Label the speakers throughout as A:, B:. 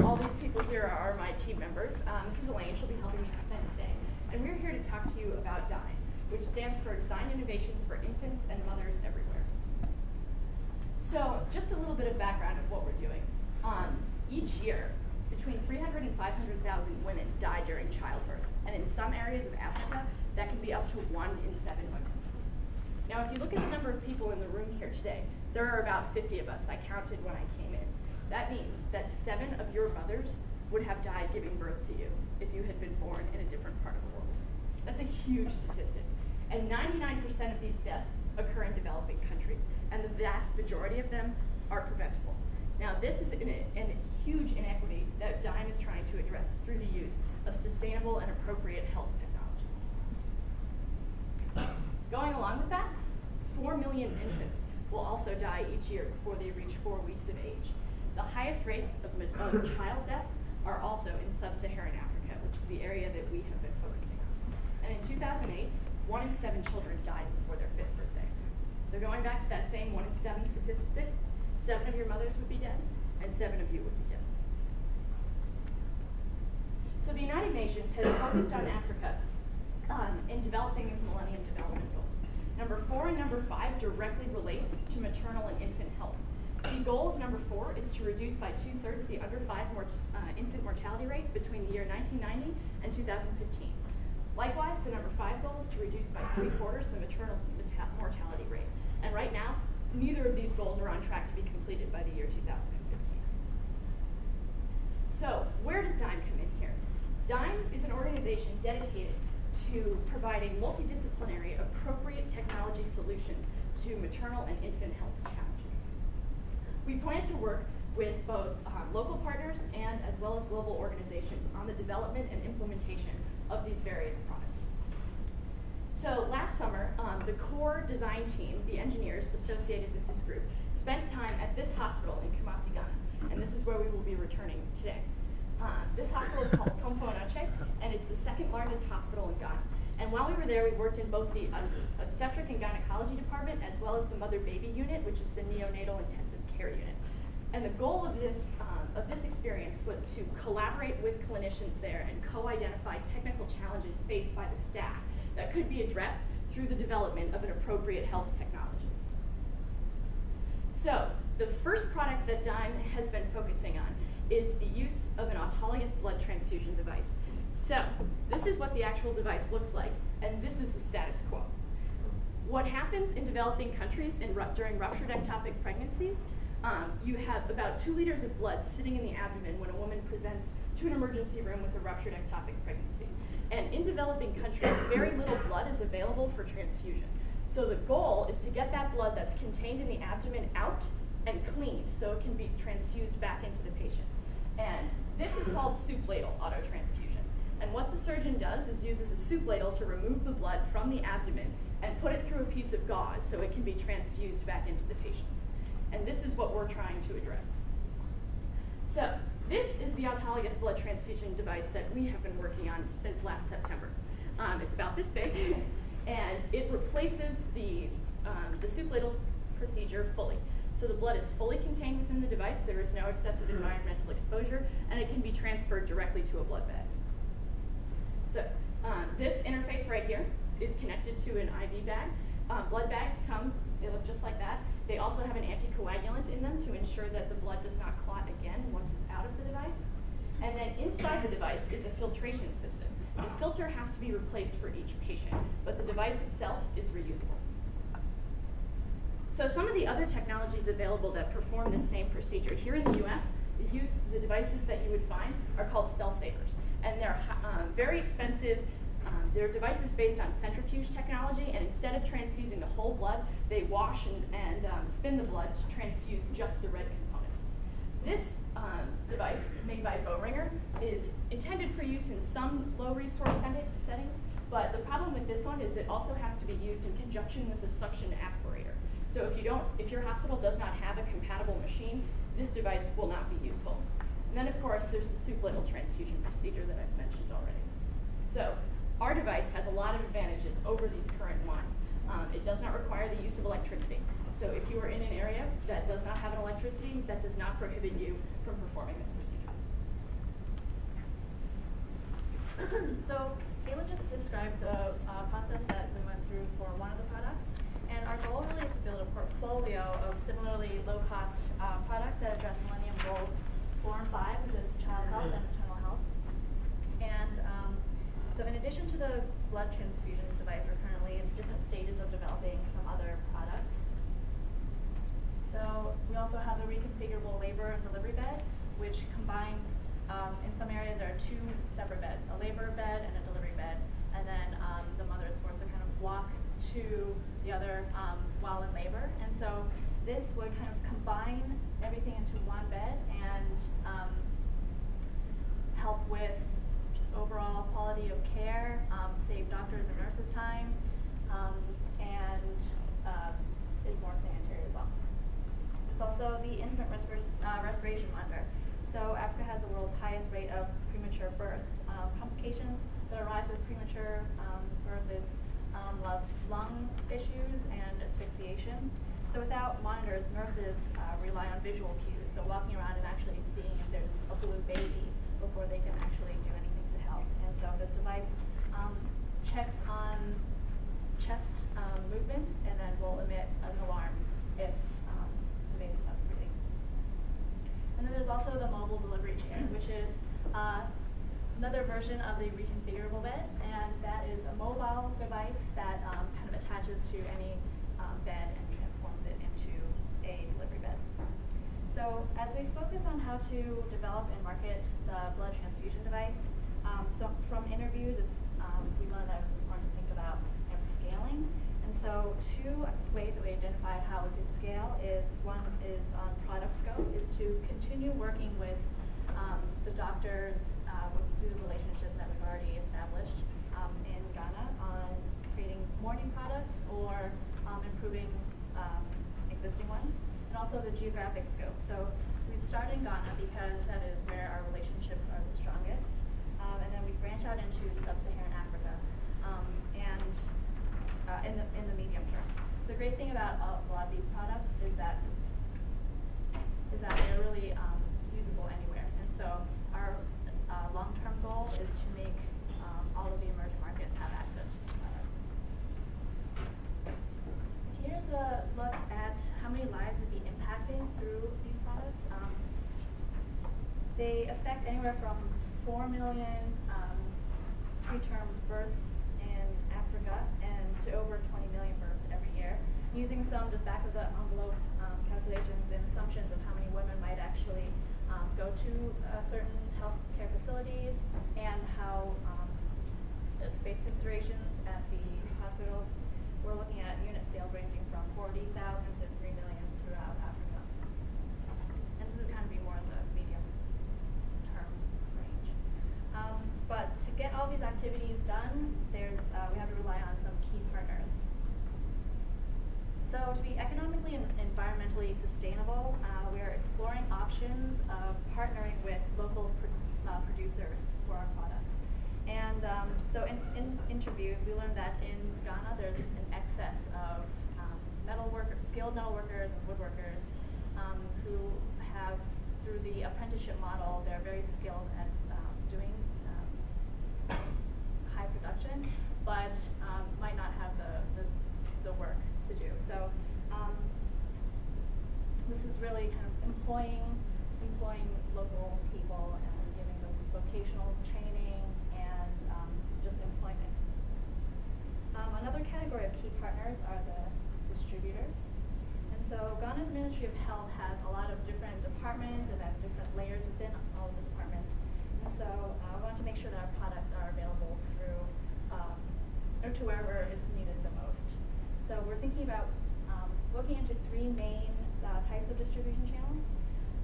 A: all these people here are my team members. This is Elaine. She'll be helping me present today. And we're here to talk to you about DIIME, which stands for Design Innovations for Infants and Mothers Everywhere. So just a little bit of background of what we're doing. Each year, between 300,000 and 500,000 women die during childbirth. And in some areas of Africa, that can be up to 1 in 7 women. Now, if you look at the number of people in the room here today, there are about 50 of us. I counted when I came in. That means that 7 of your mothers would have died giving birth to you if you had been born in a different part of the world. That's a huge statistic. And 99% of these deaths occur in developing countries, and the vast majority of them are preventable. Now, this is a huge inequity that DIIME is trying to address through the use of sustainable and appropriate health technologies. Going along with that, 4 million infants will also die each year before they reach 4 weeks of age. The highest rates of child deaths are also in sub-Saharan Africa, which is the area that we have been focusing on. And in 2008, 1 in 7 children died before their 5th birthday. So going back to that same 1 in 7 statistic, 7 of your mothers would be dead, and 7 of you would be dead. So the United Nations has focused on Africa in developing its Millennium Development Goals. Number 4 and number 5 directly relate to maternal and infant health. The goal of number 4 is to reduce by 2/3 the under 5 infant mortality rate between the year 1990 and 2015. Likewise, the number 5 goal is to reduce by 3/4 the maternal mortality rate. And right now, neither of these goals are on track to be completed by the year 2015. So, where does DIIME come in here? DIIME is an organization dedicated to providing multidisciplinary, appropriate technology solutions to maternal and infant health challenges. We plan to work with both local partners and as well as global organizations on the development and implementation of these various products. So last summer, the core design team, the engineers associated with this group, spent time at this hospital in Kumasi, Ghana, and this is where we will be returning today. This hospital is called Komfo-Anokye, and it's the 2nd largest hospital in Ghana. And while we were there, we worked in both the obstetric and gynecology department as well as the mother-baby unit, which is the neonatal intensive care unit. And the goal of this experience was to collaborate with clinicians there and co-identify technical challenges faced by the staff that could be addressed through the development of an appropriate health technology. So the first product that DIIME has been focusing on is the use of an autologous blood transfusion device. So this is what the actual device looks like, and this is the status quo. What happens in developing countries during ruptured ectopic pregnancies, you have about 2 liters of blood sitting in the abdomen when a woman presents to an emergency room with a ruptured ectopic pregnancy. And in developing countries, very little blood is available for transfusion. So the goal is to get that blood that's contained in the abdomen out and cleaned so it can be transfused back into the patient. And this is called soup ladle autotransfusion. And what the surgeon does is uses a soup ladle to remove the blood from the abdomen and put it through a piece of gauze so it can be transfused back into the patient. And this is what we're trying to address. So this is the autologous blood transfusion device that we have been working on since last September. It's about this big, and it replaces the soup ladle procedure fully. So the blood is fully contained within the device, there is no excessive environmental exposure, and it can be transferred directly to a blood bag. So this interface right here is connected to an IV bag. Blood bags come, they look just like that. They also have an anticoagulant in them to ensure that the blood does not clot again once it's out of the device. And then inside the device is a filtration system. The filter has to be replaced for each patient, but the device itself is reusable. So some of the other technologies available that perform this same procedure, here in the US, the devices that you would find are called cell savers. And they're very expensive. They're devices based on centrifuge technology, and instead of transfusing the whole blood, they wash and spin the blood to transfuse just the red components. This device, made by Boehringer, is intended for use in some low-resource settings, but the problem with this one is it also has to be used in conjunction with a suction aspirator. So if your hospital does not have a compatible machine, this device will not be useful. And then, of course, there's the soup ladle transfusion procedure that I've mentioned already. So our device has a lot of advantages over these current ones. It does not require the use of electricity. So if you are in an area that does not have an electricity, that does not prohibit you from performing this procedure.
B: So Caitlin just described the process that we went through for one of the products. And our goal really is to build a portfolio of similarly low-cost products that address Millennium Goals 4 and 5, which is child health and maternal health. And so in addition to the blood transfusion device, we're currently in different stages of developing some other products. So we also have the reconfigurable labor and delivery bed, which combines, in some areas there are 2 separate beds, a labor bed and a delivery bed, and then the mother is forced to kind of walk to the other while in labor. And so this would kind of combine everything into one bed and help with just overall quality of care, save doctors and nurses time, and is more sanitary as well. There's also the infant respiration monitor. So Africa has the world's highest rate of premature births. Complications that arise with premature birth is lung issues and asphyxiation. So without monitors, nurses rely on visual cues. So walking around and actually seeing if there's a blue baby before they can actually do anything to help. And so this device checks on chest movements and then will emit an alarm if the baby stops breathing. And then there's also the mobile delivery chair, which is another version of the reconfigurable bed, and that is a mobile device that kind of attaches to any bed and transforms it into a delivery bed. So as we focus on how to develop and market the blood transfusion device, so from interviews, we learned that it was important to think about scaling. And so 2 ways that we identified how we could scale is, one is on product scope, is to continue working with the doctors through the relationships that we've already established in Ghana on creating more new products or improving existing ones, and also the geographic scope. So we've started in Ghana because that is where our relationships are the strongest, and then we branch out into sub-Saharan Africa and in the medium term. The great thing about a lot of these products is that they're really usable anywhere. And so our long-term goal is to make all of the emerging markets have access to these products. Here's a look at how many lives would be impacting through these products. They affect anywhere from 4 million preterm births in Africa and to over 20 million births every year, using some just back of the envelope calculations and assumptions of how many women might actually go to certain health care facilities and how space considerations at the hospitals. We're looking at unit sales ranging from 40,000 to 3 million throughout Africa. And this would kind of be more in the medium term range. But to get all these activities done, we have to rely on some key partners. So to be economically and environmentally sustainable, we are exploring options of partnering with local producers for our products. And so in interviews, we learned that in Ghana, there's an excess of skilled metal workers and woodworkers who have, through the apprenticeship model, they're very skilled at doing high production, but might not have the work to do. So this is really kind of employing local people and giving them vocational training and just employment. Another category of key partners are the distributors. And so Ghana's Ministry of Health has a lot of different departments and has different layers within all of the departments. And so we want to make sure that our products are available through or to wherever it's needed the most. So we're thinking about looking into 3 main types of distribution channels.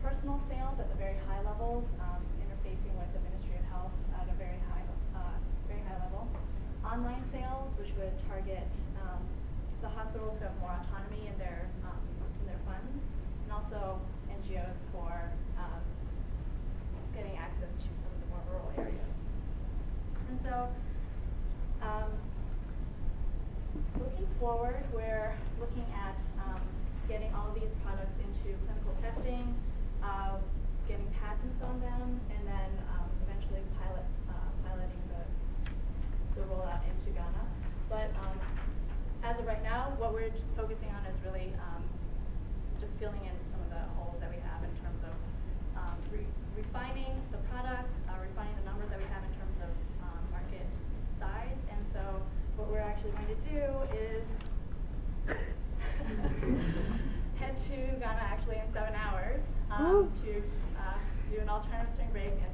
B: Personal sales at the very high levels, interfacing with the Ministry of Health at a very high level. Online sales, which would target the hospitals who have more autonomy in their funds, and also NGOs for getting access to some of the more rural areas. And so, looking forward, we're looking at getting all of these products into clinical testing, getting patents on them, and then eventually piloting the actually going to do is head to Ghana actually in 7 hours to do an alternative spring break and